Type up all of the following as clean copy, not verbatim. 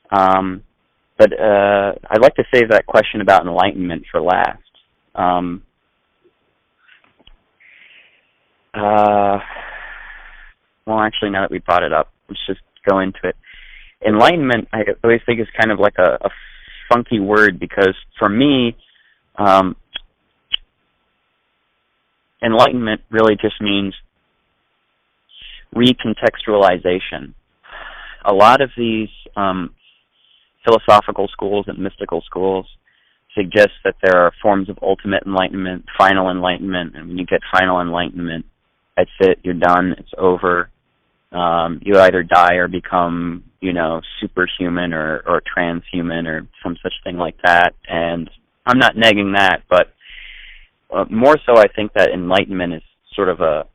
But I'd like to save that question about enlightenment for last. Well, actually, now that we brought it up, let's just go into it. Enlightenment, I always think, is kind of like a funky word, because for me, enlightenment really just means recontextualization. A lot of these philosophical schools and mystical schools suggest that there are forms of ultimate enlightenment, final enlightenment, and when you get final enlightenment, that's it, you're done, it's over. You either die or become, superhuman or transhuman or some such thing like that. And I'm not negging that, but more so I think that enlightenment is sort of a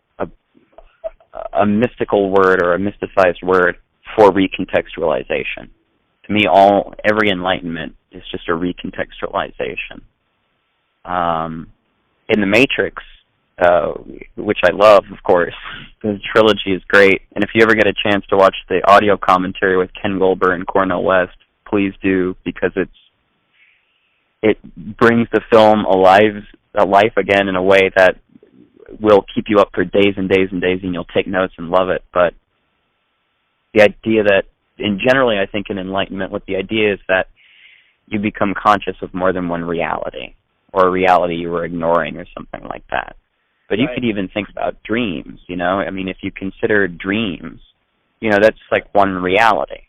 mystical word or a mysticized word for recontextualization. To me, every enlightenment is just a recontextualization. In The Matrix, which I love, of course, the trilogy is great, and if you ever get a chance to watch the audio commentary with Ken Goldberg and Cornel West, please do, because it brings the film alive again in a way that will keep you up for days and days and days, and you'll take notes and love it. But the idea that, and generally I think in enlightenment, what the idea is that you become conscious of more than one reality, or a reality you were ignoring or something like that. But you could even think about dreams, I mean, if you consider dreams, that's like one reality.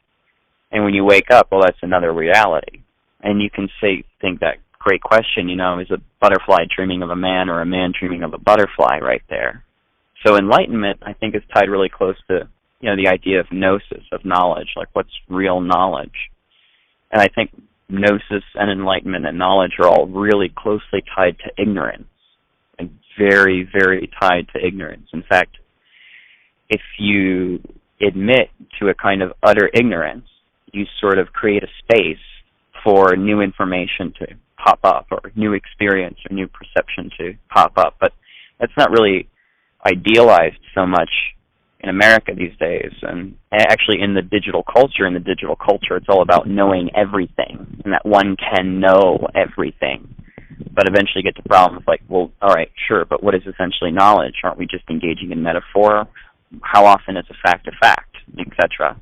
And when you wake up, well, that's another reality. And you can think that great question, is a butterfly dreaming of a man or a man dreaming of a butterfly right there? So enlightenment, I think, is tied really close to, the idea of gnosis, of knowledge, like what's real knowledge. And I think gnosis and enlightenment and knowledge are all really closely tied to ignorance, and very, very tied to ignorance. In fact, if you admit to a kind of utter ignorance, you sort of create a space for new information to pop up, or new experience or new perception to pop up. But that's not really idealized so much in America these days, and actually in the digital culture. In the digital culture, it's all about knowing everything, and that one can know everything. But eventually you get to problems like, well, all right, sure, but what is essentially knowledge? Aren't we just engaging in metaphor? How often is a fact, etc.?